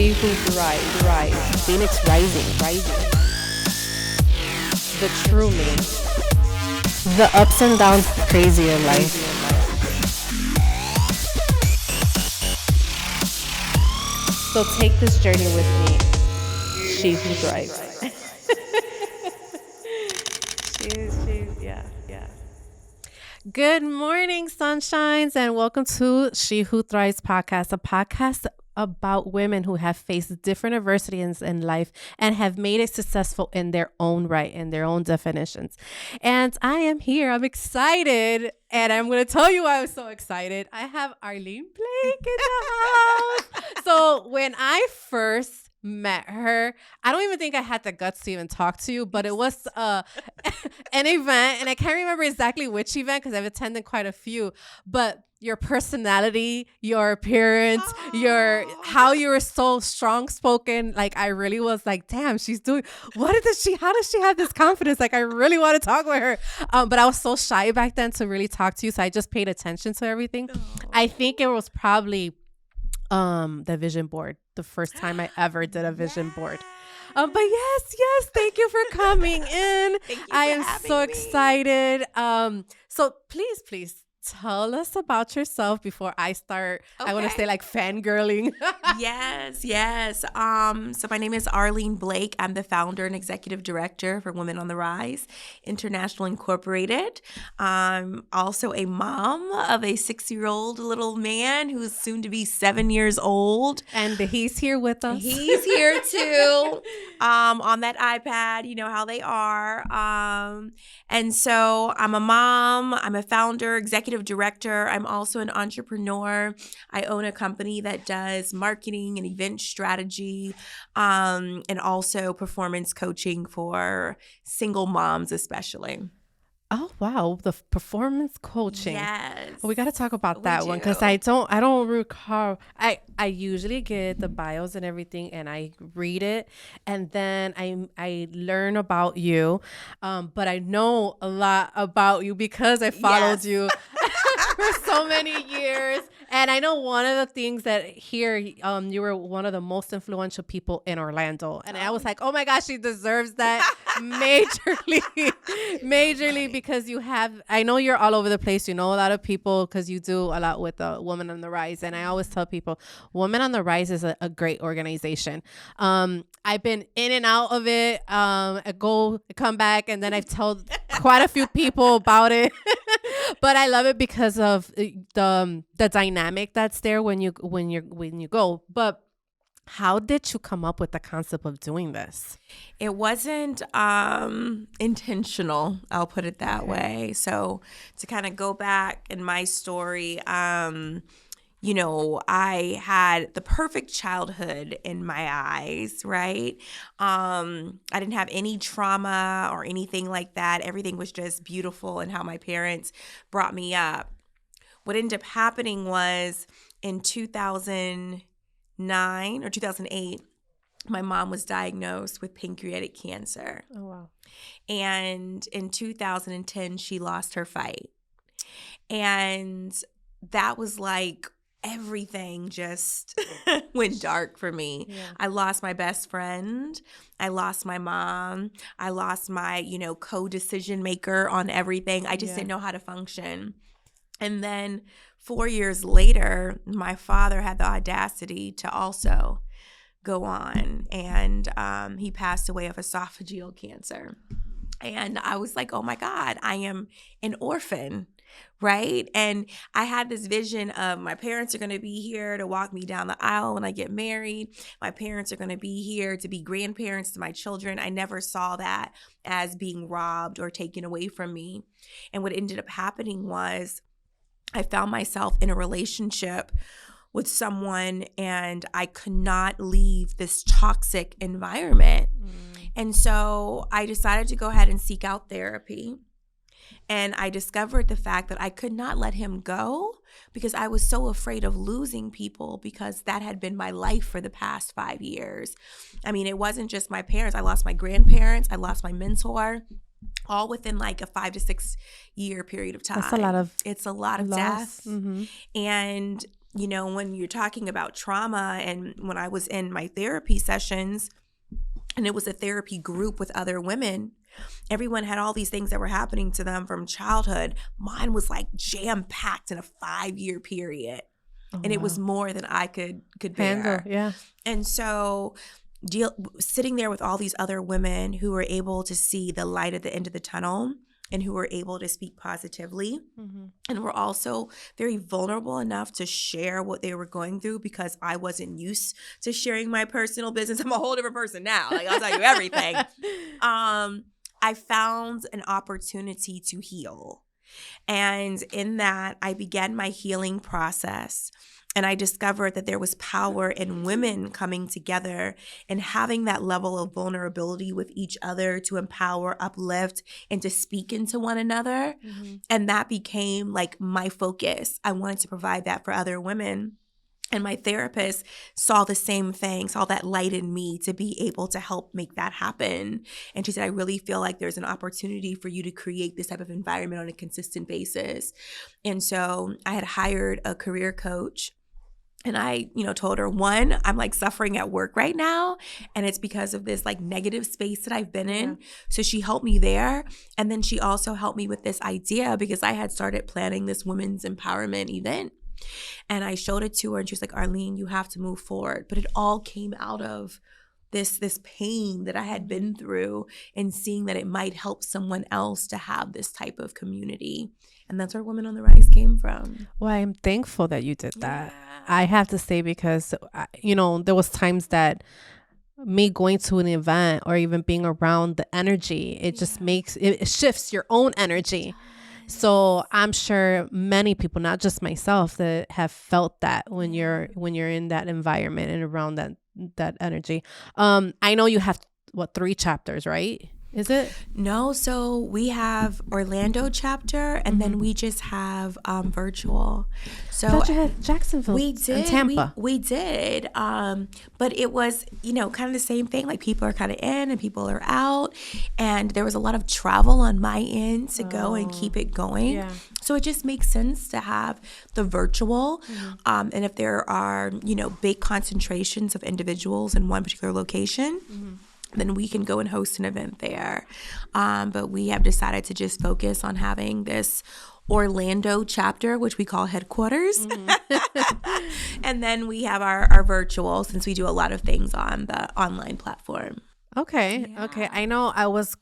She who thrives. Phoenix rising. The true me. The ups and downs crazy in life. So take this journey with me. She who thrives. Yeah. Good morning, sunshines, and welcome to She Who Thrives podcast, a podcast about women who have faced different adversities in life and have made it successful in their own right, in their own definitions. And I am here. I'm excited. And I'm going to tell you why I'm so excited. I have Arlene Blake in the house. So when I first met her, I don't even think I had the guts to even talk to you, but it was an event, and I can't remember exactly which event because I've attended quite a few, but your personality, your appearance, how you were so strong spoken, like I really was like, damn, how does she have this confidence? Like I really want to talk with her. But I was so shy back then to really talk to you, so I just paid attention to everything. I think it was probably the vision board, the first time I ever did a vision board. But yes, thank you for coming in. I am so excited. So please tell us about yourself before I start. Okay. I want to say like fangirling. Yes. So my name is Arlene Blake. I'm the founder and executive director for Women on the Rise International Incorporated. I'm also a mom of a 6-year-old little man who's soon to be 7 years old. And he's here with us. He's here too. On that iPad, you know how they are. And so I'm a mom. I'm a founder, executive director. I'm also an entrepreneur. I own a company that does marketing and event strategy, and also performance coaching for single moms, especially. Oh wow, the performance coaching. Yes. Well, we got to talk about that one because I don't recall. I usually get the bios and everything and I read it and then I learn about you. But I know a lot about you because I followed you for so many years. And I know one of the things that here, you were one of the most influential people in Orlando. And I was like, oh my gosh, she deserves that majorly because I know you're all over the place. You know a lot of people because you do a lot with Women on the Rise. And I always tell people, Women on the Rise is a great organization. I've been in and out of it. I come back, and then I've told quite a few people about it. But I love it because of the dynamic that's there when you go. But how did you come up with the concept of doing this? It wasn't intentional, I'll put it that way. So to kind of go back in my story, I had the perfect childhood in my eyes, right? I didn't have any trauma or anything like that. Everything was just beautiful in how my parents brought me up. What ended up happening was in 2009 or 2008, my mom was diagnosed with pancreatic cancer. Oh, wow. And in 2010, she lost her fight. And that was like everything just went dark for me. Yeah. I lost my best friend. I lost my mom. I lost my, co-decision maker on everything. I just didn't know how to function. And then 4 years later, my father had the audacity to also go on, and he passed away of esophageal cancer. And I was like, oh my God, I am an orphan, right? And I had this vision of my parents are going to be here to walk me down the aisle when I get married. My parents are going to be here to be grandparents to my children. I never saw that as being robbed or taken away from me. And what ended up happening was I found myself in a relationship with someone and I could not leave this toxic environment. And so I decided to go ahead and seek out therapy. And I discovered the fact that I could not let him go because I was so afraid of losing people because that had been my life for the past 5 years. I mean, it wasn't just my parents. I lost my grandparents. I lost my mentor. All within like a 5 to 6 year period of time. That's a lot of It's a lot of loss. death. Mm-hmm. And when you're talking about trauma, and when I was in my therapy sessions, and it was a therapy group with other women, everyone had all these things that were happening to them from childhood. Mine was like jam-packed in a 5-year period. And it was more than I could bear. Handle, yeah. And so sitting there with all these other women who were able to see the light at the end of the tunnel and who were able to speak positively, and were also very vulnerable enough to share what they were going through, because I wasn't used to sharing my personal business. I'm a whole different person now. Like, I'll tell you everything. I found an opportunity to heal. And in that, I began my healing process. And I discovered that there was power in women coming together and having that level of vulnerability with each other to empower, uplift, and to speak into one another. And that became like my focus. I wanted to provide that for other women. And my therapist saw the same thing, saw that light in me to be able to help make that happen. And she said, I really feel like there's an opportunity for you to create this type of environment on a consistent basis. And so I had hired a career coach. And I, told her, one, I'm like suffering at work right now. And it's because of this like negative space that I've been in. Yeah. So she helped me there. And then she also helped me with this idea, because I had started planning this women's empowerment event. And I showed it to her, and she was like, Arlene, you have to move forward. But it all came out of this pain that I had been through, and seeing that it might help someone else to have this type of community. And that's where Women on the Rise came from. Well, I'm thankful that you did that. I have to say, because, there was times that me going to an event or even being around the energy, it just makes, it shifts your own energy. So I'm sure many people, not just myself, that have felt that when you're in that environment and around that energy. I know you have 3 chapters, right? Is it? No, so we have Orlando chapter, and then we just have virtual. So I thought you had Jacksonville. We did. And Tampa. We did. But it was, kind of the same thing. Like, people are kind of in and people are out. And there was a lot of travel on my end to go and keep it going. Yeah. So it just makes sense to have the virtual. And if there are, big concentrations of individuals in one particular location, then we can go and host an event there. But we have decided to just focus on having this Orlando chapter, which we call headquarters. And then we have our virtual, since we do a lot of things on the online platform. Okay. Yeah. Okay. I know I was,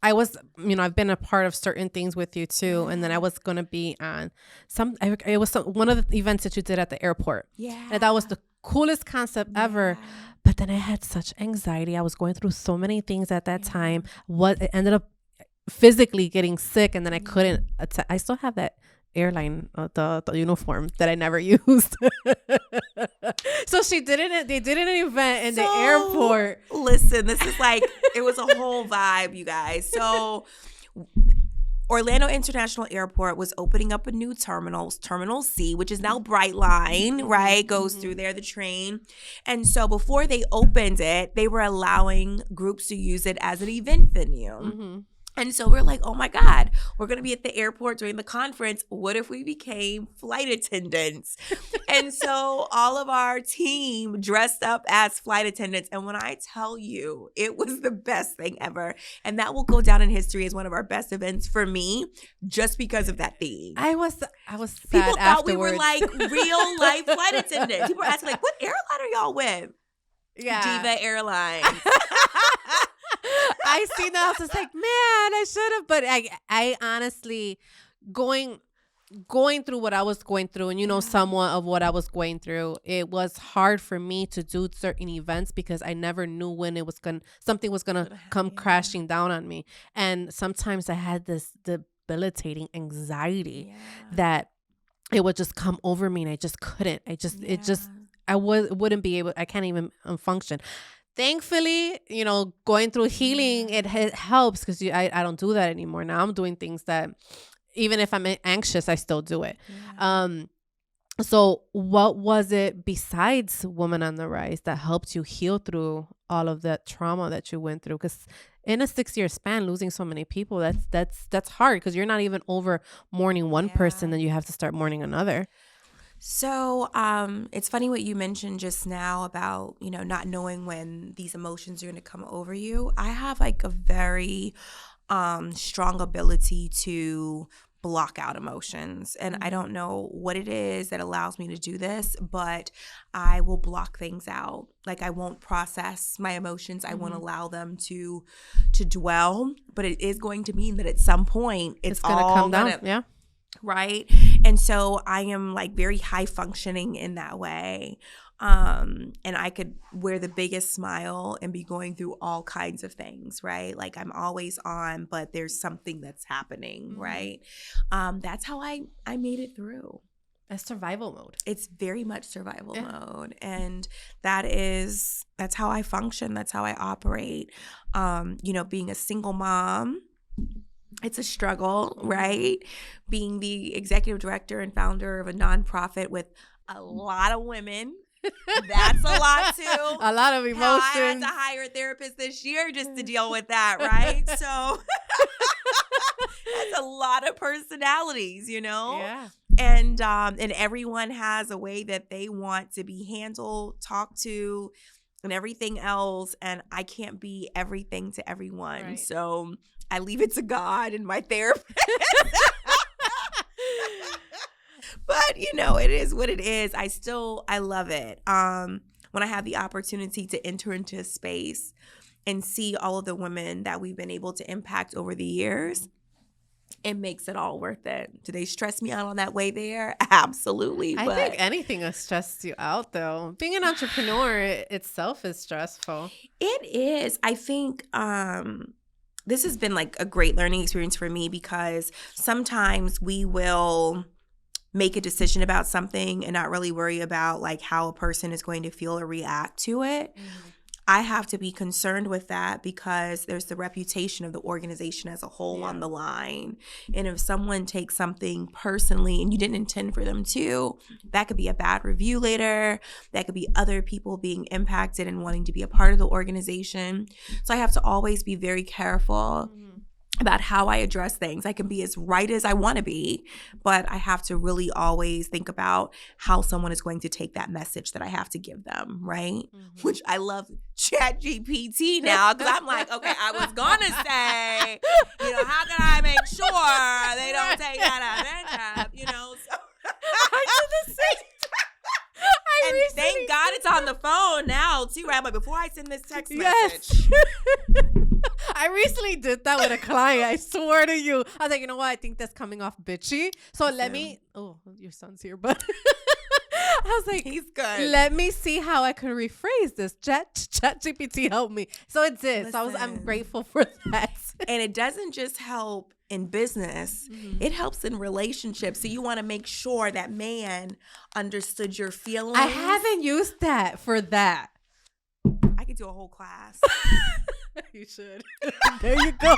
I've been a part of certain things with you too. And then I was going to be on one of the events that you did at the airport. Yeah. And that was the coolest concept ever. But then I had such anxiety. I was going through so many things at that time. It ended up physically getting sick, and then I couldn't. I still have that airline, the uniform that I never used. So they did an event in the airport. Listen, this is like, it was a whole vibe, you guys. So Orlando International Airport was opening up a new terminal C, which is now Brightline, right? Goes through there, the train. And so before they opened it, they were allowing groups to use it as an event venue. And so we're like, oh my God, we're going to be at the airport during the conference. What if we became flight attendants? And so all of our team dressed up as flight attendants. And when I tell you, it was the best thing ever. And that will go down in history as one of our best events for me, just because of that theme. I was sad People thought afterwards. We were like real life flight attendants. People were asking like, what airline are y'all with? Yeah. Diva Airlines. I seen that. I was just like, man, I should have. But I honestly, going through what I was going through, and somewhat of what I was going through, it was hard for me to do certain events because I never knew when something was gonna come crashing down on me. And sometimes I had this debilitating anxiety that it would just come over me, and I just couldn't. I wouldn't be able. I can't even function. Thankfully, going through healing, it helps, because I don't do that anymore. Now I'm doing things that, even if I'm anxious, I still do it. Yeah. So what was it besides Women on the Rise that helped you heal through all of that trauma that you went through? Because in a 6-year span, losing so many people, that's hard, because you're not even over mourning one person, then you have to start mourning another. So it's funny what you mentioned just now about, not knowing when these emotions are going to come over you. I have like a very strong ability to block out emotions. And I don't know what it is that allows me to do this, but I will block things out. Like I won't process my emotions. I won't allow them to dwell, but it is going to mean that at some point it's going to all come gonna, down. Yeah. right? And so I am like very high functioning in that way. And I could wear the biggest smile and be going through all kinds of things, right? Like I'm always on, but there's something that's happening, right? That's how I made it through. That's survival mode. It's very much survival mode. And that's how I function. That's how I operate. Being a single mom, it's a struggle, right? Being the executive director and founder of a nonprofit with a lot of women. That's a lot too. A lot of emotions. I had to hire a therapist this year just to deal with that, right? So that's a lot of personalities, Yeah. And everyone has a way that they want to be handled, talked to, and everything else. And I can't be everything to everyone. Right. So I leave it to God and my therapist. But, it is what it is. I love it. When I have the opportunity to enter into a space and see all of the women that we've been able to impact over the years, it makes it all worth it. Do they stress me out on that way there? Absolutely. I think anything has stressed you out, though. Being an entrepreneur itself is stressful. It is. I think this has been like a great learning experience for me because sometimes we will make a decision about something and not really worry about like how a person is going to feel or react to it. I have to be concerned with that because there's the reputation of the organization as a whole on the line. And if someone takes something personally and you didn't intend for them to, that could be a bad review later. That could be other people being impacted and wanting to be a part of the organization. So I have to always be very careful about how I address things. I can be as right as I want to be, but I have to really always think about how someone is going to take that message that I have to give them, right? Which I love ChatGPT now because I'm like, okay, I was going to say, how can I make sure they don't take that out of their job, so. I did the same. And thank God it's on the phone now too, right? But before I send this text message. I recently did that with a client. I swear to you. I was like, you know what? I think that's coming off bitchy. So let me. Oh, your son's here, but I was like, he's good. Let me see how I can rephrase this. ChatGPT helped me. So it did. Listen. So I'm grateful for that. And it doesn't just help in business, it helps in relationships. So you want to make sure that man understood your feelings. I haven't used that for that. I could do a whole class. You should. There you go.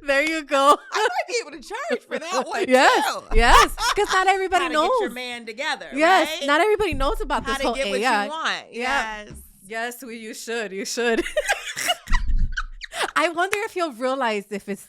There you go. I might be able to charge for that one yes, too. Yes, because not everybody knows. Get your man together. Yes, right? Not everybody knows about how this to whole get what AI. you want. Yeah. Yes, you should. You should. I wonder if you'll realize if it's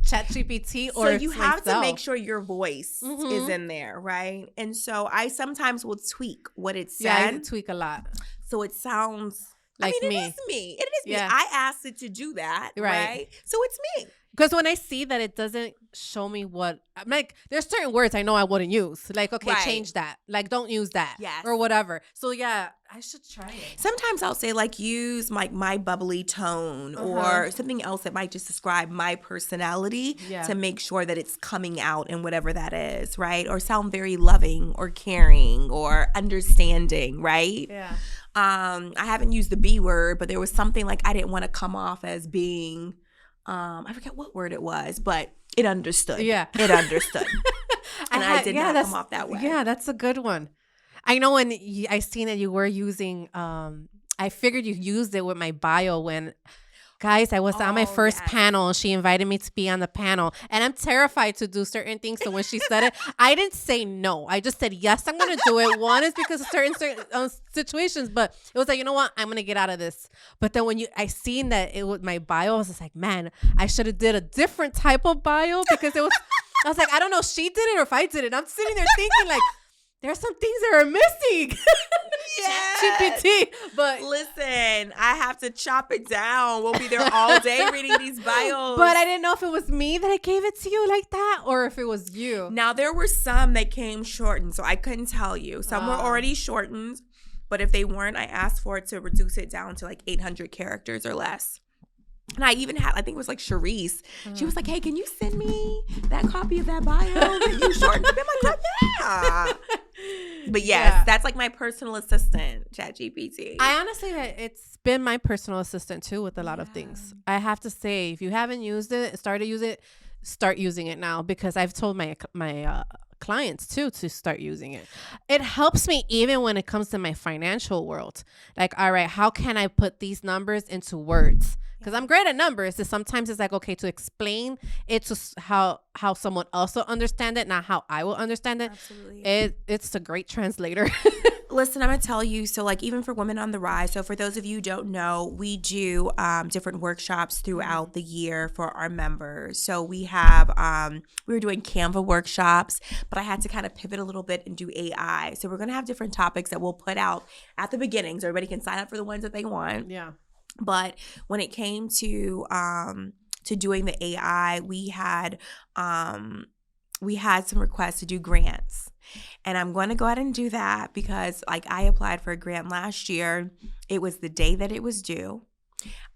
ChatGPT or so you have myself. to make sure your voice is in there, right? And so I sometimes will tweak what it said. Yeah, I tweak a lot. So it sounds like me. It is me. It is me. I asked it to do that, right? So it's me. Because when I see that it doesn't show me what, I'm like, there's certain words I know I wouldn't use. Like, okay, change that. Like, don't use that. Yes. Or whatever. So, yeah, I should try it. Sometimes I'll say, like, use my bubbly tone or something else that might just describe my personality to make sure that it's coming out in whatever that is, right? Or sound very loving or caring or understanding, right? Yeah. I haven't used the B word, but there was something like I didn't want to come off as being... I forget what word it was, but it understood. Yeah. It understood. And I did not come off that way. Yeah, that's a good one. I know when I seen that you were using, I figured you used it with my bio when, guys, I was on my first panel and she invited me to be on the panel. And I'm terrified to do certain things. So when she said it, I didn't say no. I just said, yes, I'm going to do it. One is because of certain situations, but it was like, you know what? I'm going to get out of this. But then when I seen that it was my bio, I was just like, man, I should have did a different type of bio because it was, I was like, I don't know if she did it or if I did it. I'm sitting there thinking like, There's some things that are missing. Yes. ChatGPT, but listen, I have to chop it down. We'll be there all day reading these bios. But I didn't know if it was me that I gave it to you like that or if it was you. Now, there were some that came shortened, so I couldn't tell you. Some were already shortened, but if they weren't, I asked for it to reduce it down to like 800 characters or less. And I even had, I think it was like Charisse. She was like, hey, can you send me that copy of that bio that you shortened? I'm like, yeah. But yes, that's like my personal assistant, ChatGPT. I honestly, it's been my personal assistant too with a lot of things. I have to say, if you haven't used it, start using it now, because I've told my clients too to start using it. It helps me even when it comes to my financial world. Like, all right, how can I put these numbers into words? Because I'm great at numbers. So sometimes it's like, okay, to explain it to how someone else will understand it, not how I will understand it. Absolutely. It's a great translator. Listen, I'm going to tell you, so like even for Women on the Rise, so for those of you who don't know, we do different workshops throughout the year for our members. So we have, we were doing Canva workshops, but I had to kind of pivot a little bit and do AI. So we're going to have different topics that we'll put out at the beginning so everybody can sign up for the ones that they want. Yeah. But when it came to doing the AI, we had some requests to do grants. And I'm going to go ahead and do that because like I applied for a grant last year. It was the day that it was due.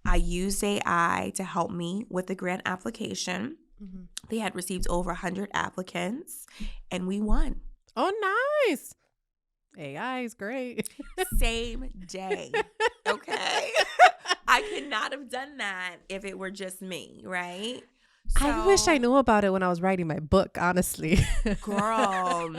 I used AI to help me with the grant application. Mm-hmm. They had received over 100 applicants and we won. Oh, nice. AI is great. Same day. Okay. I could not have done that if it were just me, right? So, I wish I knew about it when I was writing my book, honestly. Girl.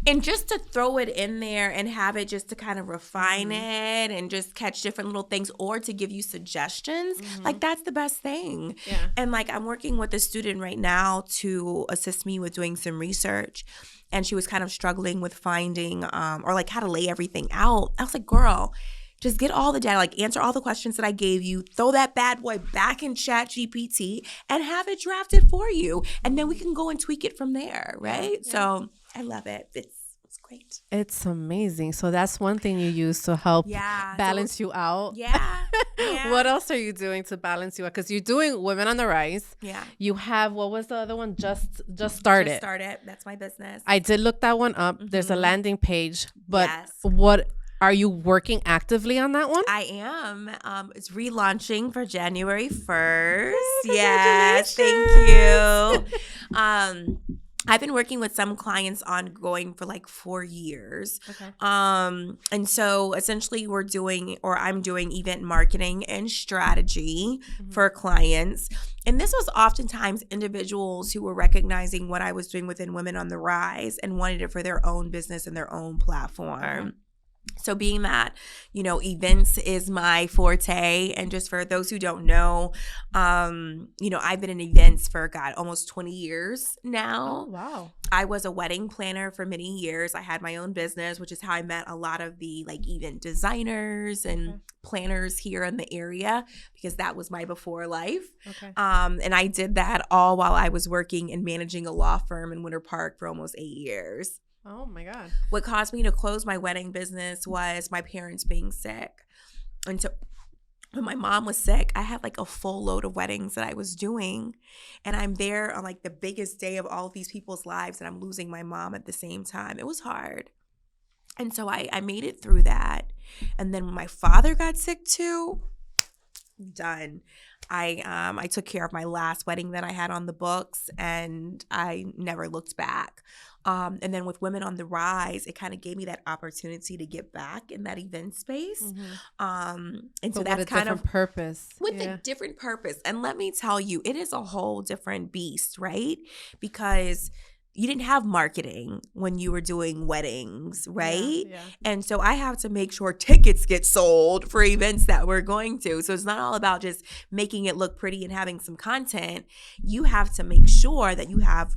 And just to throw it in there and have it just to kind of refine it and just catch different little things or to give you suggestions, like that's the best thing. Yeah. And like I'm working with a student right now to assist me with doing some research. And she was kind of struggling with finding or like how to lay everything out. I was like, girl, just get all the data, like answer all the questions that I gave you, throw that bad boy back in ChatGPT and have it drafted for you. And then we can go and tweak it from there, right? Yeah. So I love it. It's great. It's amazing. So that's one thing you use to help balance you out. Yeah. What else are you doing to balance you out? Because you're doing Women on the Rise. Yeah. You have, what was the other one? Just Start It. Just Start It. That's my business. I did look that one up. There's a landing page. But what... Are you working actively on that one? I am. It's relaunching for January 1st. Yes, thank you. I've been working with some clients ongoing for like 4 years. Okay. And so essentially I'm doing event marketing and strategy for clients. And this was oftentimes individuals who were recognizing what I was doing within Women on the Rise and wanted it for their own business and their own platform. Okay. So being that, events is my forte. And just for those who don't know, I've been in events for, almost 20 years now. Oh, wow. I was a wedding planner for many years. I had my own business, which is how I met a lot of the event designers and planners here in the area because that was my before life. Okay. And I did that all while I was working and managing a law firm in Winter Park for almost 8 years. Oh my God. What caused me to close my wedding business was my parents being sick. And so when my mom was sick, I had a full load of weddings that I was doing. And I'm there on the biggest day of all of these people's lives and I'm losing my mom at the same time. It was hard. And so I made it through that. And then when my father got sick too, done. I took care of my last wedding that I had on the books and I never looked back. And then with Women on the Rise, it kind of gave me that opportunity to get back in that event space. And so that's kind of purpose. With a different purpose. And let me tell you, it is a whole different beast, right? Because you didn't have marketing when you were doing weddings, right? Yeah. And so I have to make sure tickets get sold for events that we're going to. So it's not all about just making it look pretty and having some content. You have to make sure that you have,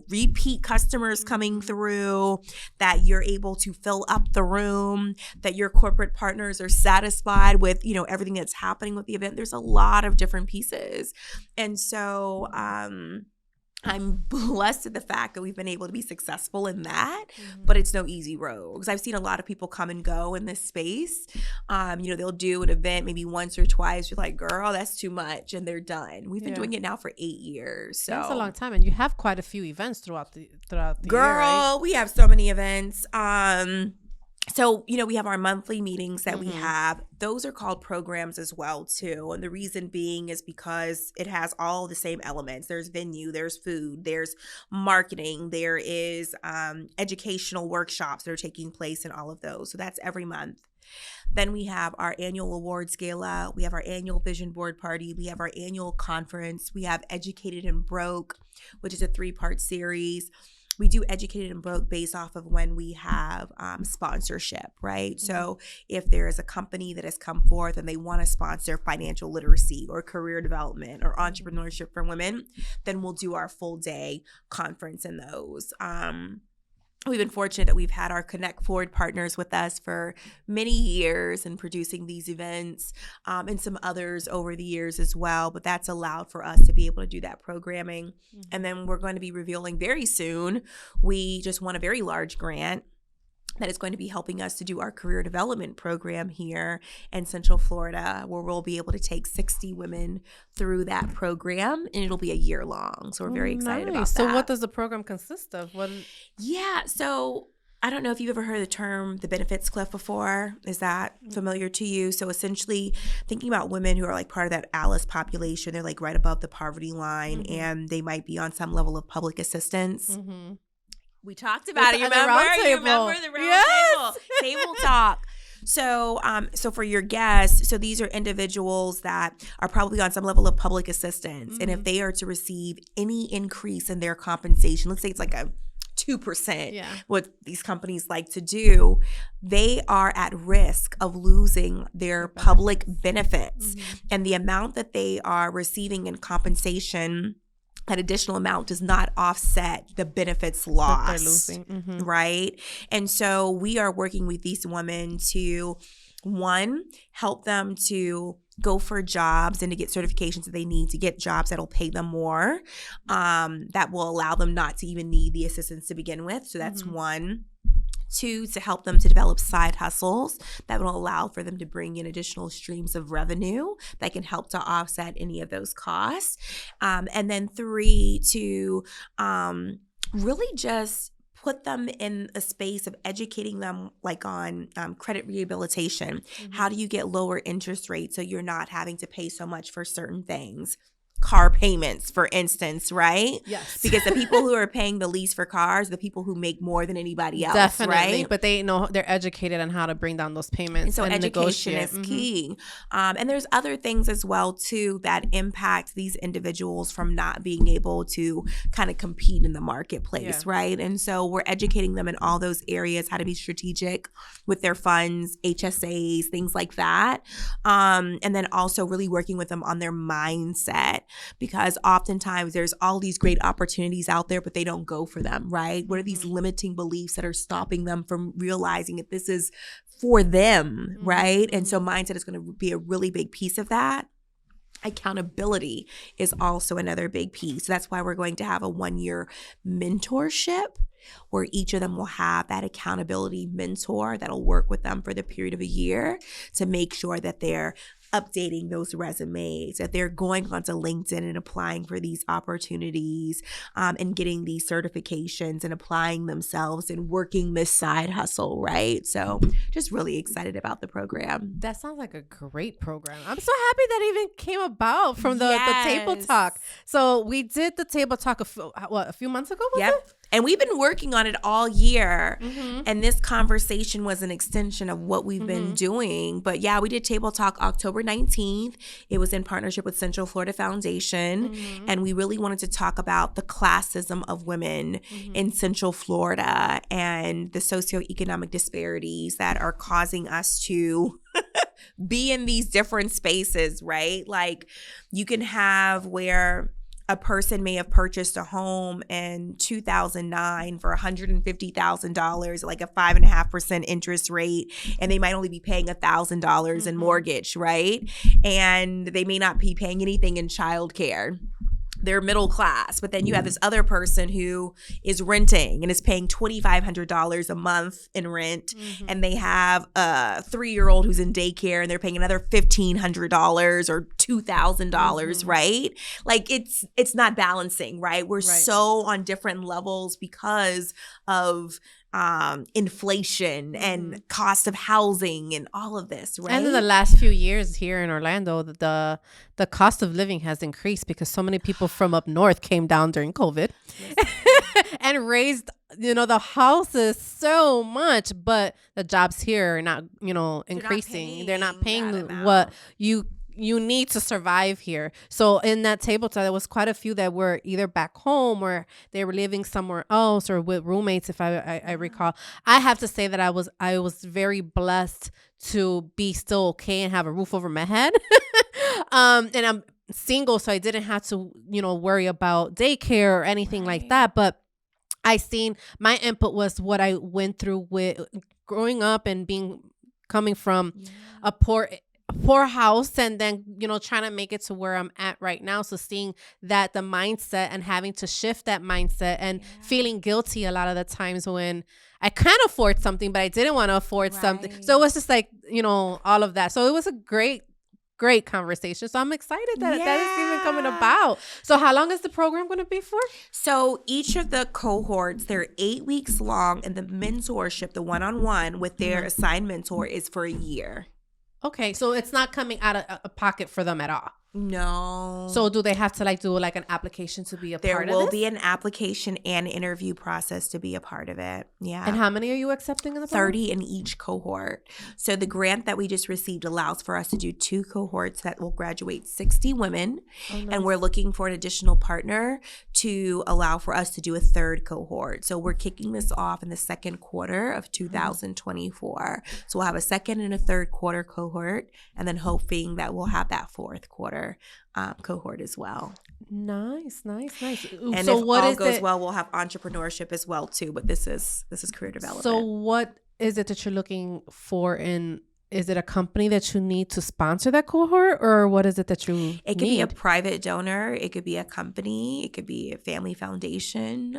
repeat customers coming through, that you're able to fill up the room, that your corporate partners are satisfied with, everything that's happening with the event. There's a lot of different pieces. And so, I'm blessed at the fact that we've been able to be successful in that, but it's no easy road because I've seen a lot of people come and go in this space. They'll do an event maybe once or twice. You're like, girl, that's too much, and they're done. We've been doing it now for 8 years. So that's a long time, and you have quite a few events throughout the girl, year, right? We have so many events. So, we have our monthly meetings that we have. Those are called programs as well, too. And the reason being is because it has all the same elements. There's venue, there's food, there's marketing, there is educational workshops that are taking place in all of those. So that's every month. Then we have our annual awards gala. We have our annual vision board party. We have our annual conference. We have Educated and Broke, which is a 3-part series. We do Educated and Broke based off of when we have sponsorship, right? So if there is a company that has come forth and they want to sponsor financial literacy or career development or entrepreneurship for women, then we'll do our full day conference in those. We've been fortunate that we've had our Connect Forward partners with us for many years in producing these events, and some others over the years as well. But that's allowed for us to be able to do that programming. And then we're going to be revealing very soon. We just won a very large grant that is going to be helping us to do our career development program here in Central Florida, where we'll be able to take 60 women through that program, and it'll be a year long. So we're very excited about that. So what does the program consist of? Yeah, so I don't know if you've ever heard the term the benefits cliff before. Is that familiar to you? So essentially thinking about women who are like part of that ALICE population, they're like right above the poverty line, and they might be on some level of public assistance. We talked about it. You remember the round table talk. So for your guests, so these are individuals that are probably on some level of public assistance. And if they are to receive any increase in their compensation, let's say it's like a 2%, what these companies like to do, they are at risk of losing their public benefits. And the amount that they are receiving in compensation, that additional amount does not offset the benefits lost, they're losing. Right? And so we are working with these women to, one, help them to go for jobs and to get certifications that they need to get jobs that'll pay them more, that will allow them not to even need the assistance to begin with. So that's one. 2, to help them to develop side hustles that will allow for them to bring in additional streams of revenue that can help to offset any of those costs. And then 3, to really just put them in a space of educating them like on credit rehabilitation. How do you get lower interest rates so you're not having to pay so much for certain things? Car payments, for instance, right? Yes. Because the people who are paying the least for cars, the people who make more than anybody else, definitely, right? But they know, they're educated on how to bring down those payments. And so education negotiate. is key. And there's other things as well, too, that impact these individuals from not being able to kind of compete in the marketplace, right? And so we're educating them in all those areas, how to be strategic with their funds, HSAs, things like that. And then also really working with them on their mindset, because oftentimes there's all these great opportunities out there, but they don't go for them, right? What are these limiting beliefs that are stopping them from realizing that this is for them, right? And so mindset is going to be a really big piece of that. Accountability is also another big piece. So that's why we're going to have a 1-year mentorship where each of them will have that accountability mentor that'll work with them for the period of a year to make sure that they're updating those resumes, that they're going onto LinkedIn and applying for these opportunities, and getting these certifications and applying themselves and working this side hustle, right? So just really excited about the program. That sounds like a great program. I'm so happy that even came about from the table talk. So we did the table talk a few months ago, was it? And we've been working on it all year. And this conversation was an extension of what we've been doing. But yeah, we did Table Talk October 19th. It was in partnership with Central Florida Foundation. And we really wanted to talk about the classism of women in Central Florida and the socioeconomic disparities that are causing us to be in these different spaces, right? Like you can have where a person may have purchased a home in 2009 for $150,000, like a 5.5% interest rate, and they might only be paying $1,000 in mortgage, right? And they may not be paying anything in childcare. they're middle class, but then you have this other person who is renting and is paying $2,500 a month in rent, and they have a 3-year-old who's in daycare and they're paying another $1,500 or $2,000, right? Like it's not balancing, right? We're so on different levels because of inflation and cost of housing and all of this, right? And in the last few years here in Orlando, the cost of living has increased because so many people from up north came down during COVID and raised, the houses so much, but the jobs here are not, increasing. They're not paying what you need to survive here. So in that table talk, there was quite a few that were either back home or they were living somewhere else or with roommates, if I recall. I have to say that I was very blessed to be still okay and have a roof over my head. And I'm single, so I didn't have to, worry about daycare or anything like that. But my input was what I went through with growing up and coming from a poor house, and then trying to make it to where I'm at right now. So seeing that the mindset and having to shift that mindset and feeling guilty a lot of the times when I can afford something but I didn't want to afford something. So it was just like all of that. So it was a great conversation. So I'm excited that is even coming about. So how long is the program going to be for? So each of the cohorts, they're 8 weeks long, and the mentorship, the one-on-one with their assigned mentor, is for a year. Okay, so it's not coming out of a pocket for them at all. No. So do they have to do an application to be a part of this? There will be an application and interview process to be a part of it. Yeah. And how many are you accepting in the program? 30 in each cohort. So the grant that we just received allows for us to do 2 cohorts that will graduate 60 women. Oh, nice. And we're looking for an additional partner to allow for us to do a 3rd cohort. So we're kicking this off in the 2nd quarter of 2024. So we'll have a 2nd and a 3rd quarter cohort, and then hoping that we'll have that 4th quarter cohort as well. Nice. And so if all goes well, we'll have entrepreneurship as well too. But this is career development. So what is it that you're looking for is it a company that you need to sponsor that cohort, or what is it that you need? It could be a private donor. It could be a company. It could be a family foundation.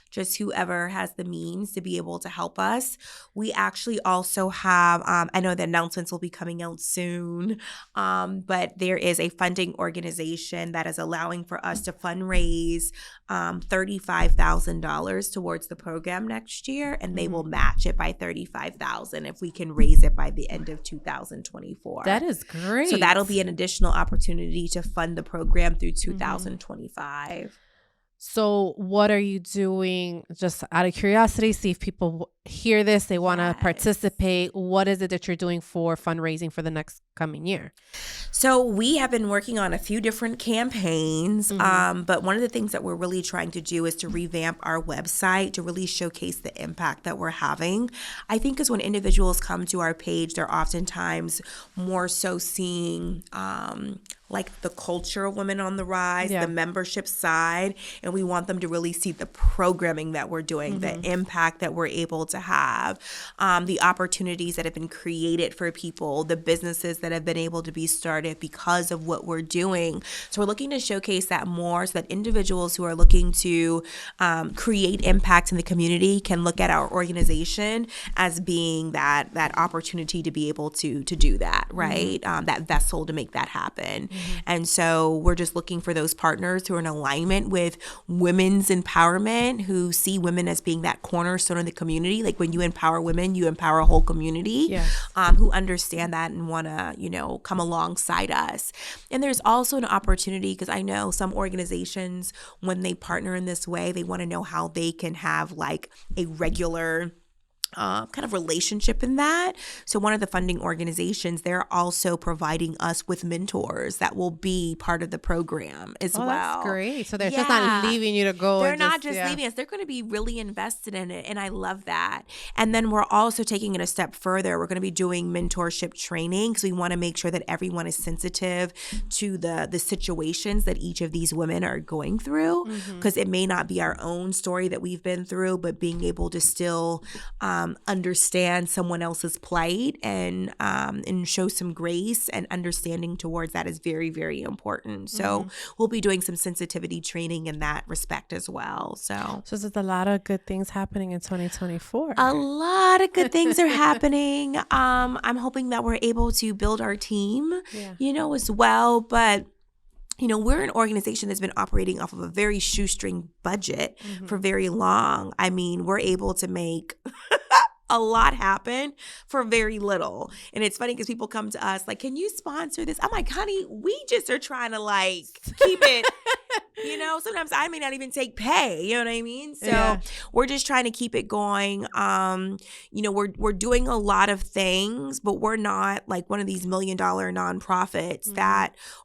Just whoever has the means to be able to help us. We actually also have, I know the announcements will be coming out soon, but there is a funding organization that is allowing for us to fundraise $35,000 towards the program next year, and they will match it by $35,000 if we can raise it by the end of 2024. That is great. So that'll be an additional opportunity to fund the program through 2025. So what are you doing, just out of curiosity, see if people hear this, they want to participate. What is it that you're doing for fundraising for the next coming year? So we have been working on a few different campaigns, but one of the things that we're really trying to do is to revamp our website to really showcase the impact that we're having. I think because when individuals come to our page, they're oftentimes more so seeing like the culture of Women on the Rise, the membership side, and we want them to really see the programming that we're doing, the impact that we're able to have, the opportunities that have been created for people, the businesses that have been able to be started because of what we're doing. So we're looking to showcase that more so that individuals who are looking to create impact in the community can look at our organization as being that opportunity to be able to do that, right? That vessel to make that happen. And so we're just looking for those partners who are in alignment with women's empowerment, who see women as being that cornerstone of the community. Like when you empower women, you empower a whole community, who understand that and want to, come alongside us. And there's also an opportunity, because I know some organizations, when they partner in this way, they want to know how they can have like a regular kind of relationship in that. So one of the funding organizations, they're also providing us with mentors that will be part of the program as well. That's great. So they're just not leaving you to go. They're not just leaving us. They're going to be really invested in it. And I love that. And then we're also taking it a step further. We're going to be doing mentorship training because we want to make sure that everyone is sensitive to the situations that each of these women are going through, because it may not be our own story that we've been through, but being able to still understand someone else's plight and show some grace and understanding towards that is very, very important. So we'll be doing some sensitivity training in that respect as well. So there's a lot of good things happening in 2024. A lot of good things are happening. I'm hoping that we're able to build our team, as well. But we're an organization that's been operating off of a very shoestring budget for very long. I mean, we're able to make a lot happen for very little. And it's funny because people come to us like, can you sponsor this? I'm like, honey, we just are trying to like keep it. Sometimes I may not even take pay, you know what I mean? So we're just trying to keep it going. We're doing a lot of things, but we're not like one of these $1 million nonprofits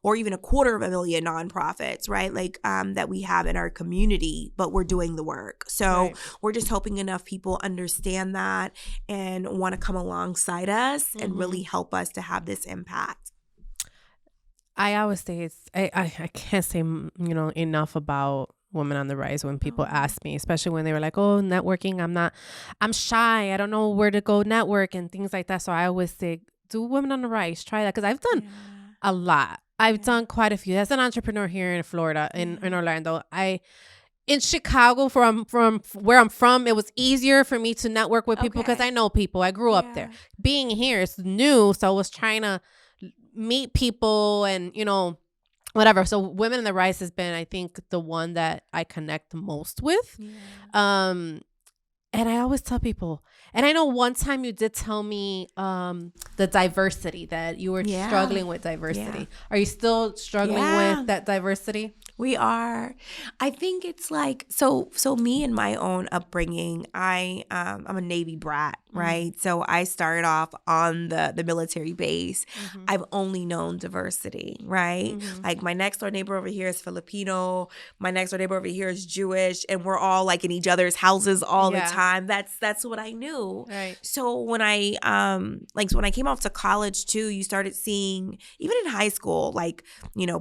or even $250,000 nonprofits, right? Like that we have in our community, but we're doing the work. So we're just hoping enough people understand that and want to come alongside us and really help us to have this impact. I always say I can't say, enough about Women on the Rise when people ask me, especially when they were like, oh, networking, I'm shy. I don't know where to go network and things like that. So I always say, do Women on the Rise, try that. Because I've done a lot. I've done quite a few. As an entrepreneur here in Florida, in Orlando, in Chicago, from where I'm from, it was easier for me to network with people because I know people. I grew up there. Being here, it's new. So I was trying to meet people and, whatever. So Women in the Rise has been, I think, the one that I connect most with. And I always tell people, and I know one time you did tell me the diversity, that you were struggling with diversity. Are you still struggling with that diversity? We are. I think it's like, so me and my own upbringing, I'm a Navy brat, right? So I started off on the military base. I've only known diversity, right? Like my next door neighbor over here is Filipino. My next door neighbor over here is Jewish. And we're all like in each other's houses all the time. That's what I knew. Right. So when I when I came off to college too, you started seeing, even in high school, like,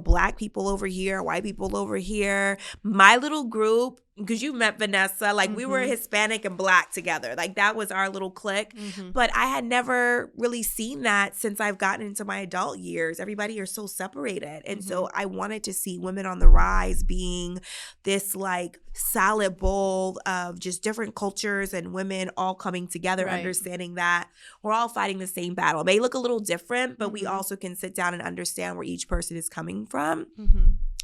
Black people over here, white people over here. My little group, because you met Vanessa, like we were Hispanic and Black together. Like that was our little clique. But I had never really seen that since I've gotten into my adult years. Everybody are so separated. And so I wanted to see Women on the Rise being this like salad bowl of just different cultures and women all coming together, understanding that we're all fighting the same battle. It may look a little different, but we also can sit down and understand where each person is coming from.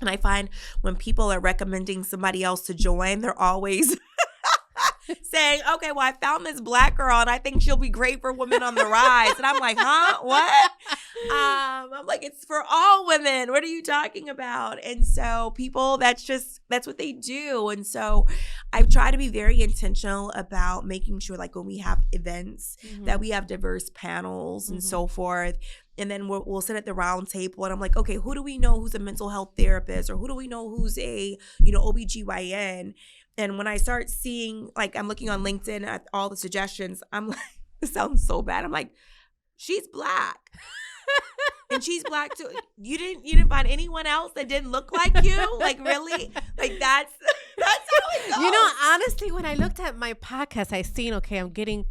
And I find when people are recommending somebody else to join, they're always saying, okay, well, I found this Black girl and I think she'll be great for Women on the Rise. And I'm like, huh? What? I'm like, it's for all women. What are you talking about? And so people, that's what they do. And so I've tried to be very intentional about making sure, like when we have events, that we have diverse panels and so forth. And then we'll sit at the round table and I'm like, okay, who do we know who's a mental health therapist, or who do we know who's a, OBGYN? And when I start seeing, like, I'm looking on LinkedIn at all the suggestions, I'm like, it sounds so bad. I'm like, she's Black. And she's Black too. You didn't find anyone else that didn't look like you? Like, really? Like, that's how it goes. Honestly, when I looked at my podcast, I seen, okay, I'm getting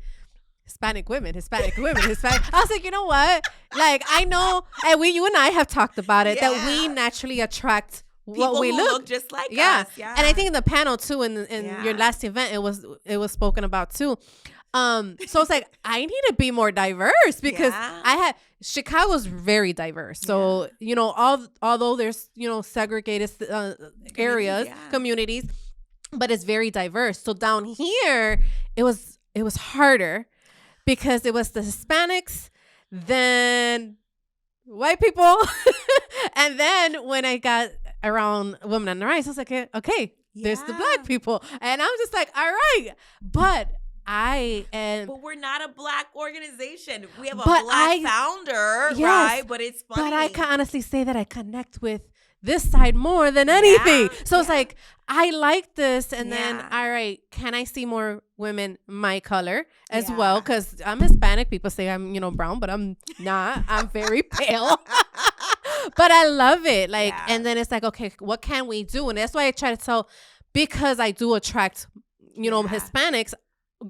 Hispanic women. I was like, you know what? Like, I know, and you and I have talked about it, that we naturally attract people what we who look just like us. Yeah. And I think in the panel too, in your last event, it was spoken about too. So it's like, I need to be more diverse because Chicago's very diverse. So, although there's, segregated areas, communities, but it's very diverse. So down here, it was harder because it was the Hispanics, then white people. And then when I got around Women on the Rise, I was like, okay, there's the Black people. And I'm just like, all right. But we're not a Black organization. We have a Black founder, right? But it's funny. But I can honestly say that I connect with this side more than anything. So it's like, I like this. And then, all right, can I see more women my color as well? Because I'm Hispanic. People say I'm, brown, but I'm not. I'm very pale. But I love it. Like, and then it's like, okay, what can we do? And that's why I try to tell, because I do attract, Hispanics,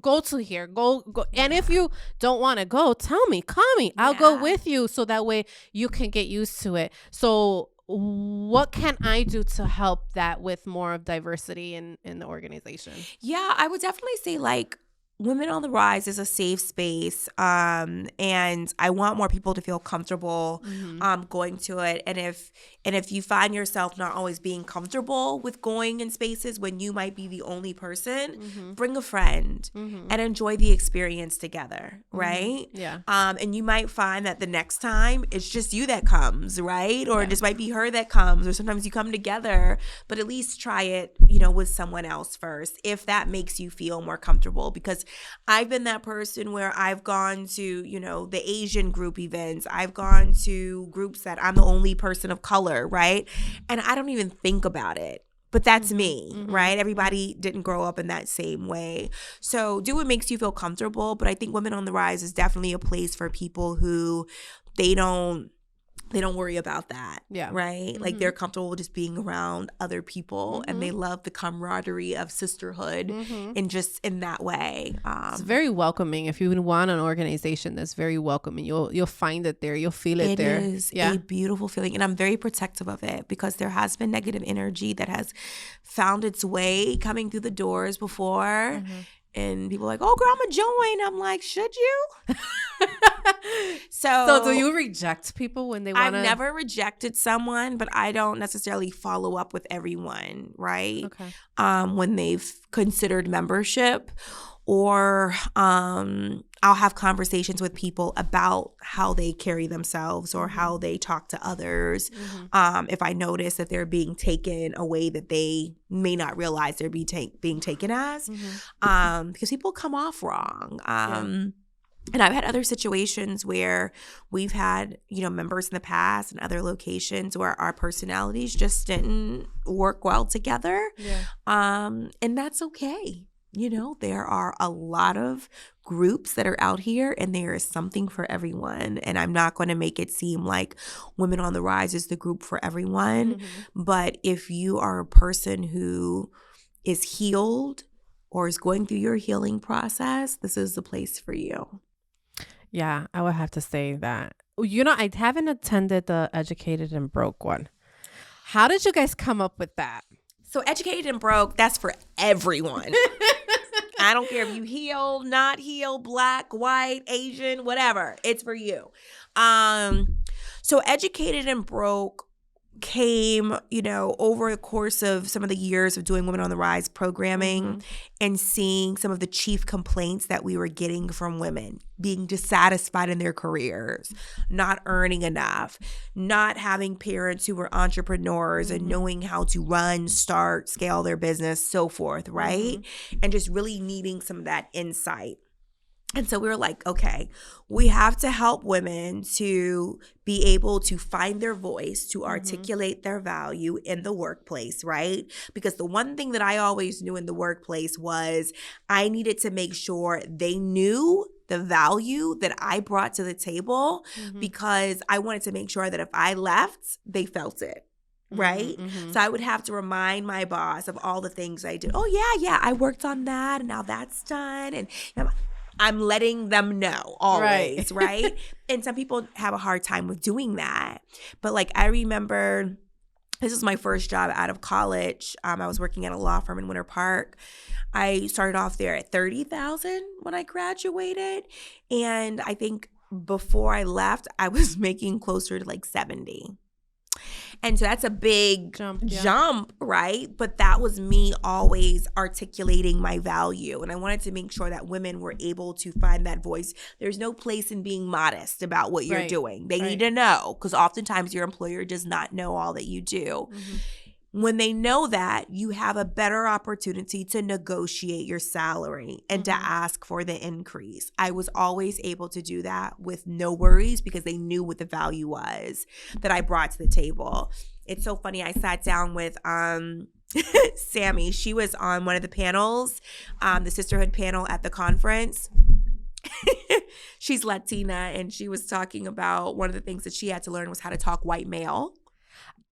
go to here, go. And if you don't want to go, tell me, call me. I'll go with you, so that way you can get used to it. So what can I do to help that with more of diversity in the organization? Yeah, I would definitely say like Women on the Rise is a safe space, and I want more people to feel comfortable going to it. And if you find yourself not always being comfortable with going in spaces when you might be the only person, bring a friend and enjoy the experience together, right? Yeah. And you might find that the next time it's just you that comes, right? Or it just might be her that comes, or sometimes you come together, but at least try it, with someone else first, if that makes you feel more comfortable. Because I've been that person where I've gone to, the Asian group events. I've gone to groups that I'm the only person of color, right? And I don't even think about it. But that's me, right? Everybody didn't grow up in that same way. So do what makes you feel comfortable. But I think Women on the Rise is definitely a place for people who they don't worry about that, right? Like they're comfortable just being around other people, and they love the camaraderie of sisterhood, and just in that way. It's very welcoming. If you want an organization that's very welcoming, you'll find it there. You'll feel it there. It is a beautiful feeling, and I'm very protective of it because there has been negative energy that has found its way coming through the doors before. And people are like, oh, girl, I'm going to join. I'm like, should you? So do you reject people when they want to? I've never rejected someone, but I don't necessarily follow up with everyone, right? Okay. When they've considered membership, or I'll have conversations with people about how they carry themselves or how they talk to others. If I notice that they're being taken a way that they may not realize they're being taken as, because people come off wrong. And I've had other situations where we've had, members in the past and other locations where our personalities just didn't work well together. And that's okay. There are a lot of groups that are out here, and there is something for everyone. And I'm not going to make it seem like Women on the Rise is the group for everyone. But if you are a person who is healed or is going through your healing process, this is the place for you. Yeah, I would have to say that. I haven't attended the Educated and Broke one. How did you guys come up with that? So Educated and Broke, that's for everyone. I don't care if you healed, not healed, Black, white, Asian, whatever. It's for you. So Educated and Broke came, over the course of some of the years of doing Women on the Rise programming and seeing some of the chief complaints that we were getting from women: being dissatisfied in their careers, not earning enough, not having parents who were entrepreneurs and knowing how to run, start, scale their business, so forth, right? And just really needing some of that insight. And so we were like, okay, we have to help women to be able to find their voice, to articulate their value in the workplace, right? Because the one thing that I always knew in the workplace was I needed to make sure they knew the value that I brought to the table, because I wanted to make sure that if I left, they felt it. Right? So I would have to remind my boss of all the things I did. Oh, yeah, I worked on that, and now that's done. And I'm letting them know always, right? And some people have a hard time with doing that. But like, I remember this was my first job out of college. I was working at a law firm in Winter Park. I started off there at $30,000 when I graduated. And I think before I left, I was making closer to like 70. And so that's a big jump, right? But that was me always articulating my value. And I wanted to make sure that women were able to find that voice. There's no place in being modest about what you're doing. They need to know, because oftentimes your employer does not know all that you do. When they know that, you have a better opportunity to negotiate your salary and to ask for the increase. I was always able to do that with no worries, because they knew what the value was that I brought to the table. It's so funny. I sat down with Sammy. She was on one of the panels, the sisterhood panel at the conference. She's Latina, and she was talking about one of the things that she had to learn was how to talk white male.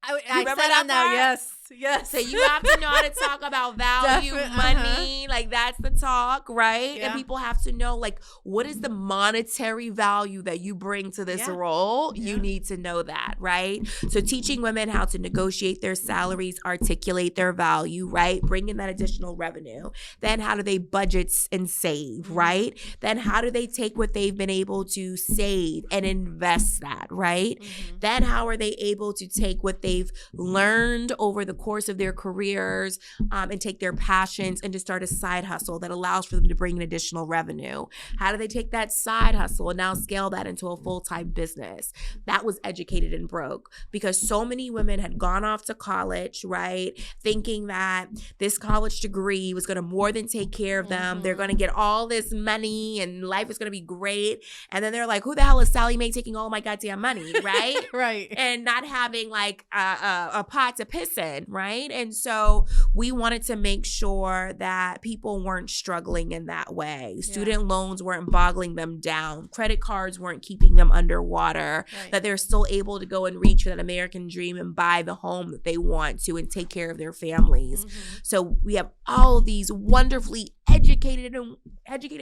I said that now, yes. Yes. So you have to know how to talk about value, money. Like, that's the talk, right? Yeah. And people have to know, like, what is the monetary value that you bring to this role? You need to know that, right? So teaching women how to negotiate their salaries, articulate their value, right? Bring in that additional revenue. Then how do they budget and save, right? Then how do they take what they've been able to save and invest that, right? Then how are they able to take what they've learned over the course of their careers and take their passions and to start a side hustle that allows for them to bring in additional revenue? How do they take that side hustle and now scale that into a full-time business? That was educated and broke, because so many women had gone off to college, right, thinking that this college degree was going to more than take care of them. They're going to get all this money and life is going to be great. And then they're like, who the hell is Sally Mae taking all my goddamn money, right? Right. And not having like a pot to piss in, right? And so we wanted to make sure that people weren't struggling in that way. Student loans weren't boggling them down. Credit cards weren't keeping them underwater. That they're still able to go and reach for that American dream and buy the home that they want to and take care of their families. So we have all of these wonderfully educated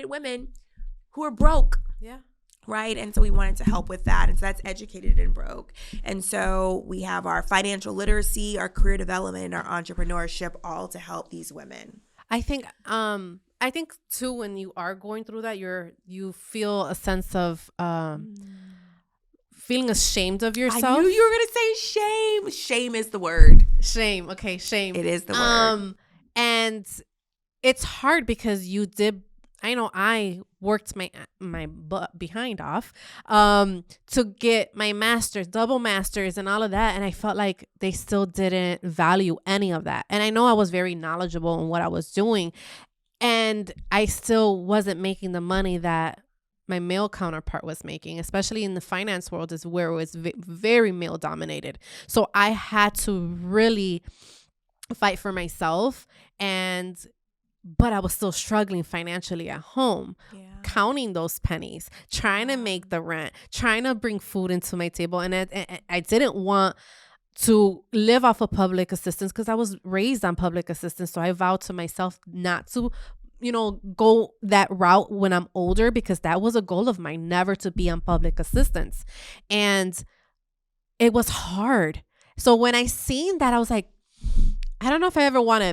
women who are broke. Yeah. Right. And so we wanted to help with that. And so that's educated and broke. And so we have our financial literacy, our career development, and our entrepreneurship, all to help these women. I think too, when you are going through that, you feel a sense of feeling ashamed of yourself. I knew you were gonna say shame. Shame is the word. Shame. Okay, shame. It is the word. And it's hard because I worked my butt behind off to get my master's, double master's and all of that. And I felt like they still didn't value any of that. And I know I was very knowledgeable in what I was doing. And I still wasn't making the money that my male counterpart was making, especially in the finance world, is where it was very male dominated. So I had to really fight for myself, but I was still struggling financially at home, counting those pennies, trying to make the rent, trying to bring food into my table. And I didn't want to live off of public assistance because I was raised on public assistance. So I vowed to myself not to, go that route when I'm older, because that was a goal of mine, never to be on public assistance. And it was hard. So when I seen that, I was like, I don't know if I ever want to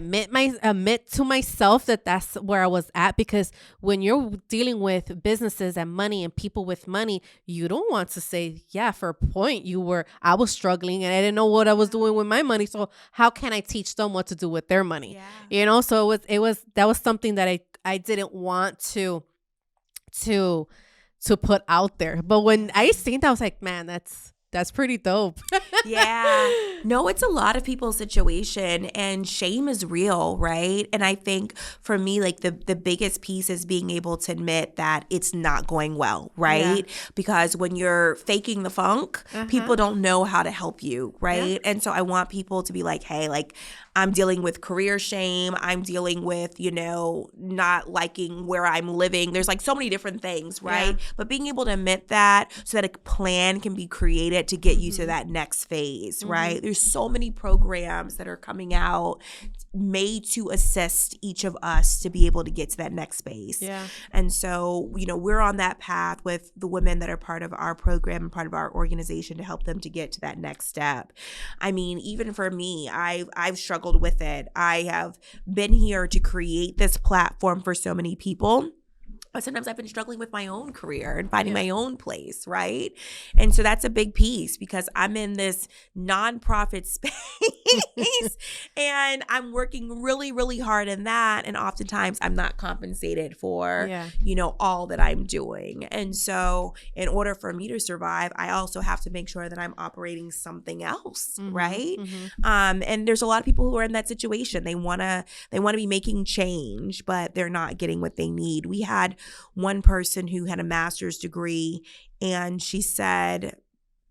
admit to myself that that's where I was at, because when you're dealing with businesses and money and people with money, you don't want to say, yeah, for a point I was struggling and I didn't know what I was doing with my money. So how can I teach them what to do with their money? Yeah. So that was something that I didn't want to put out there. But when I seen that, I was like, man, that's pretty dope. Yeah. No, it's a lot of people's situation, and shame is real, right? And I think for me, like the biggest piece is being able to admit that it's not going well, right? Yeah. Because when you're faking the funk, people don't know how to help you, right? Yeah. And so I want people to be like, hey, like, I'm dealing with career shame. I'm dealing with, not liking where I'm living. There's like so many different things, right? Yeah. But being able to admit that so that a plan can be created to get you to that next phase, right? There's so many programs that are coming out made to assist each of us to be able to get to that next space. Yeah. And so, we're on that path with the women that are part of our program and part of our organization to help them to get to that next step. I mean, even for me, I've struggled with it. I have been here to create this platform for so many people. But sometimes I've been struggling with my own career and finding my own place, right? And so that's a big piece, because I'm in this nonprofit space and I'm working really, really hard in that. And oftentimes I'm not compensated for, all that I'm doing. And so in order for me to survive, I also have to make sure that I'm operating something else, right? And there's a lot of people who are in that situation. They want to be making change, but they're not getting what they need. We had one person who had a master's degree, and she said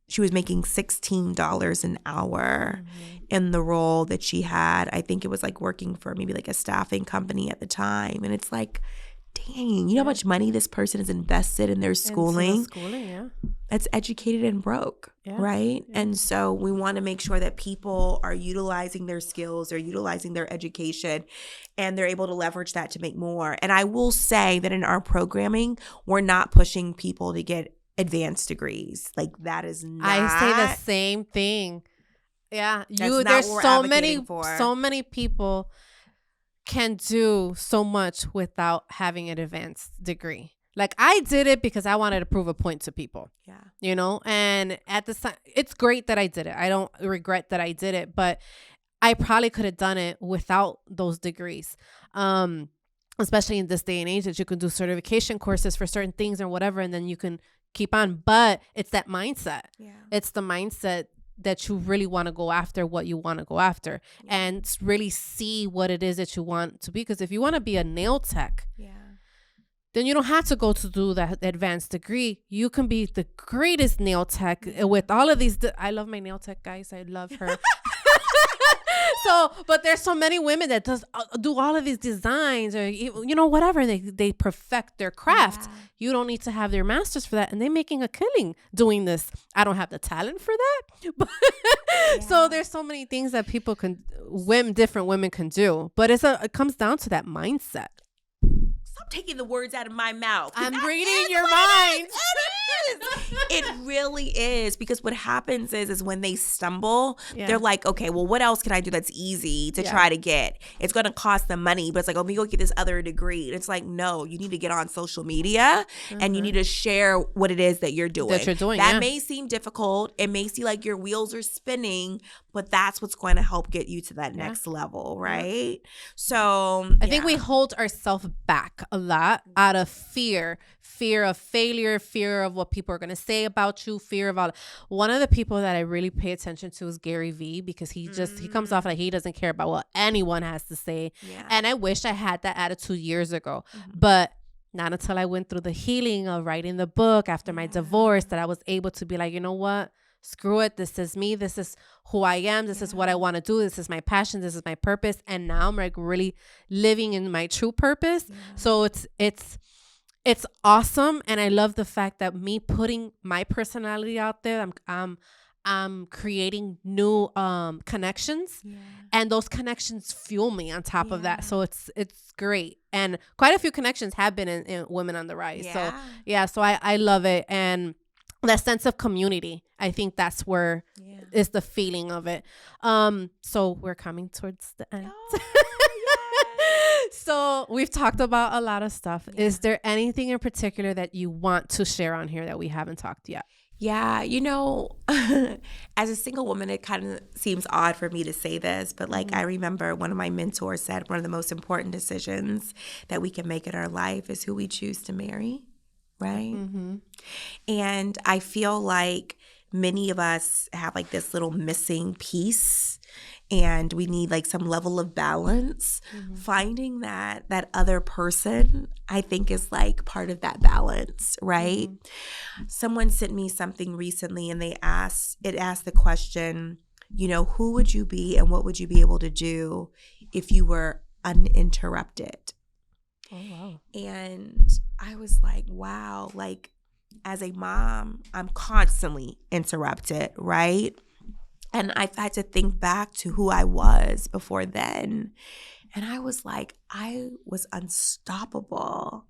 she was making $16 an hour in the role that she had. I think it was like working for maybe like a staffing company at the time. And it's like, dang, you know how much money this person has invested in their schooling? Yeah. That's educated and broke, right? Yeah. And so we want to make sure that people are utilizing their skills, they're utilizing their education, and they're able to leverage that to make more. And I will say that in our programming, we're not pushing people to get advanced degrees. Like that is not. I say the same thing. Yeah, there's so many people can do so much without having an advanced degree. Like I did it because I wanted to prove a point to people. Yeah. You know, and at the time, it's great that I did it. I don't regret that I did it, but I probably could have done it without those degrees. Especially in this day and age that you can do certification courses for certain things or whatever, and then you can keep on. But it's that mindset. Yeah. It's the mindset that you really want to go after what you want to go after, and really see what it is that you want to be. Because if you want to be a nail tech, then you don't have to go to do that advanced degree. You can be the greatest nail tech with all of these. I love my nail tech, guys. I love her. But there's so many women that do all of these designs or, you know, whatever. They perfect their craft. Yeah. You don't need to have their masters for that. And they're making a killing doing this. I don't have the talent for that. But So there's so many things that different women can do. But it comes down to that mindset. Stop taking the words out of my mouth. I'm reading your mind. It really is, because what happens is when they stumble, they're like, okay, well, what else can I do that's easy to try to get? It's going to cost them money, but it's like, oh, let me go get this other degree. And it's like, no, you need to get on social media and you need to share what it is that you're doing. That may seem difficult. It may seem like your wheels are spinning, but that's what's going to help get you to that next level, right? So I think we hold ourselves back a lot out of fear of failure, fear of what people are going to say about you, fear of all. One of the people that I really pay attention to is Gary Vee, because he comes off like he doesn't care about what anyone has to say. Yeah. And I wish I had that attitude years ago, but not until I went through the healing of writing the book after my divorce that I was able to be like, you know what? Screw it. This is me. This is who I am. This is what I want to do. This is my passion. This is my purpose. And now I'm like really living in my true purpose. Yeah. So it's awesome. And I love the fact that me putting my personality out there, I'm creating new connections, and those connections fuel me on top of that. So it's great. And quite a few connections have been in Women on the Rise. So I love it. And that sense of community, I think that's where is the feeling of it. So we're coming towards the end. So we've talked about a lot of stuff. Is there anything in particular that you want to share on here that we haven't talked yet? Yeah, you know, as a single woman, it kind of seems odd for me to say this, but like I remember one of my mentors said one of the most important decisions that we can make in our life is who we choose to marry. Right? Mm-hmm. And I feel like many of us have like this little missing piece, and we need like some level of balance. Finding that other person, I think, is like part of that balance, right? Someone sent me something recently, and it asked the question, you know, who would you be and what would you be able to do if you were uninterrupted? Oh, wow. And I was like, wow, like as a mom, I'm constantly interrupted, right? And I've had to think back to who I was before then. And I was like, I was unstoppable.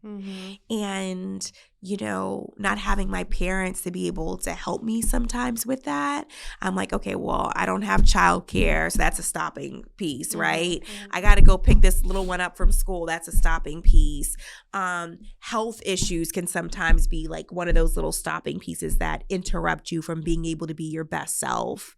And, you know, not having my parents to be able to help me sometimes with that, I'm like, okay, well, I don't have childcare, so that's a stopping piece, right? I got to go pick this little one up from school. That's a stopping piece. Health issues can sometimes be like one of those little stopping pieces that interrupt you from being able to be your best self.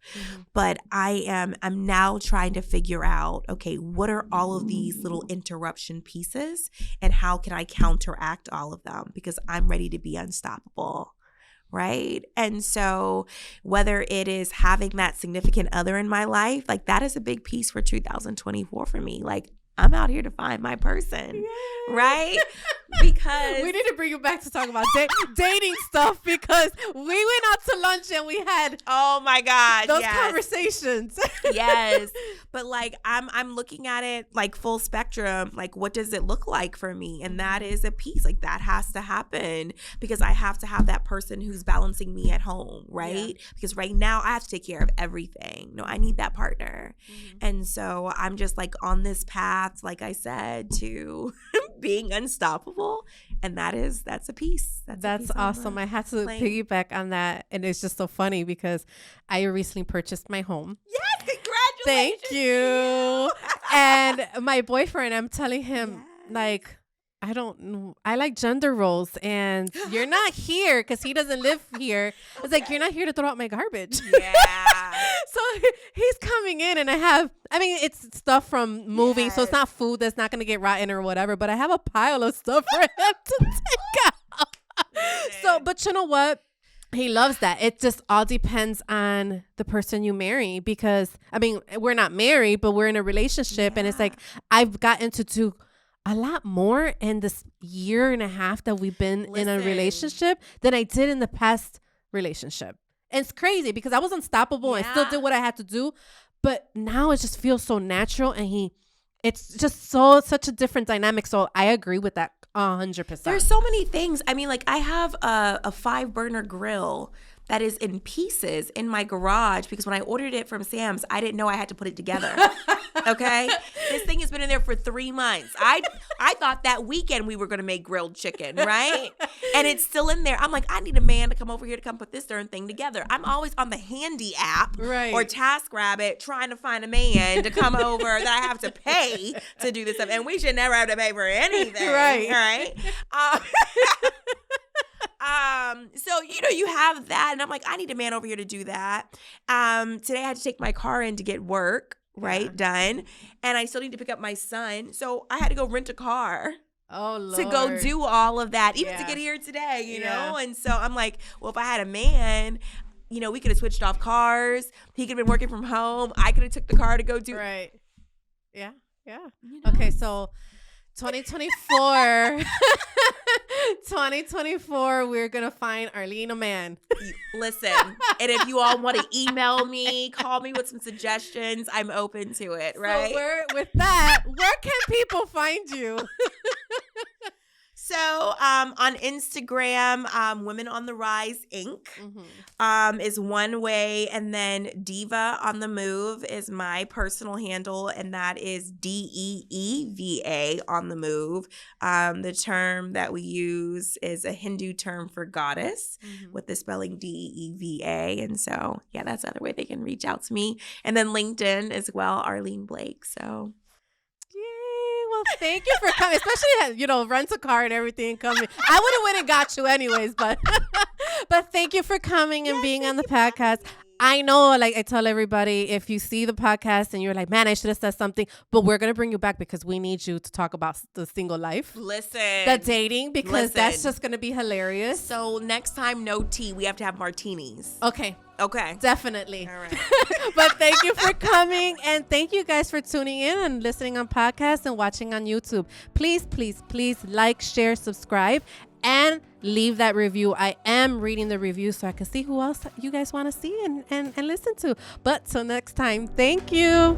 But I'm now trying to figure out, okay, what are all of these little interruption pieces, and how can I counteract all of them, because I'm ready to be unstoppable, right? And so whether it is having that significant other in my life, like that is a big piece for 2024 for me. Like I'm out here to find my person, right? Because we need to bring you back to talk about dating stuff, because we went out to lunch and we had oh my God, those conversations. Yes. But like I'm looking at it like full spectrum. Like, what does it look like for me? And that is a piece. Like, that has to happen, because I have to have that person who's balancing me at home, right? Yeah. Because right now I have to take care of everything. No, I need that partner. And so I'm just like on this path, like I said, to being unstoppable. And that's a piece. That's awesome. I had to piggyback on that. And it's just so funny because I recently purchased my home. Yes, congratulations. Thank you. And my boyfriend, I'm telling him, like, I like gender roles, and you're not here because he doesn't live here. It's like, you're not here to throw out my garbage. Yeah. So he's coming in, and it's stuff from moving. So it's not food that's not going to get rotten or whatever, but I have a pile of stuff for him to take out. So, but you know what? He loves that. It just all depends on the person you marry, because we're not married, but we're in a relationship. And it's like, I've gotten to do a lot more in this year and a half that we've been in a relationship than I did in the past relationship. And it's crazy because I was unstoppable and still did what I had to do. But now it just feels so natural, and it's just such a different dynamic. So I agree with that 100%. There's so many things. Like, I have a 5-burner grill that is in pieces in my garage because when I ordered it from Sam's, I didn't know I had to put it together. Okay? This thing has been in there for 3 months. I thought that weekend we were going to make grilled chicken, right? And it's still in there. I'm like, I need a man to come over here to come put this darn thing together. I'm always on the Handy app or TaskRabbit trying to find a man to come over that I have to pay to do this stuff. And we should never have to pay for anything. Right? So, you have that. And I'm like, I need a man over here to do that. Today I had to take my car in to get work, done. And I still need to pick up my son. So I had to go rent a car. Oh, Lord. To go do all of that, even to get here today, you know? And so I'm like, well, if I had a man, we could have switched off cars. He could have been working from home. I could have took the car to go do. Right. Yeah. Yeah. Okay. So 2024, 2024, we're going to find Arlene a man. Listen, and if you all want to email me, call me with some suggestions, I'm open to it, right? So with that, where can people find you? So on Instagram, Women on the Rise Inc. Is one way. And then Diva on the Move is my personal handle. And that is DEEVA on the Move. The term that we use is a Hindu term for goddess with the spelling DEEVA. And so, that's the other way they can reach out to me. And then LinkedIn as well, Arlene Blake. So. Well, thank you for coming, especially, rent a car and everything coming. I would have went and got you anyways, but thank you for coming and being on the podcast. I know, like I tell everybody, if you see the podcast and you're like, man, I should have said something, but we're going to bring you back because we need you to talk about the single life. Listen. The dating, because that's just going to be hilarious. So next time, no tea. We have to have martinis. Okay. Definitely. All right. But thank you for coming. And thank you guys for tuning in and listening on podcasts and watching on YouTube. Please, please, please like, share, subscribe, and leave that review. I am reading the reviews so I can see who else you guys want to see and listen to. But till next time, thank you.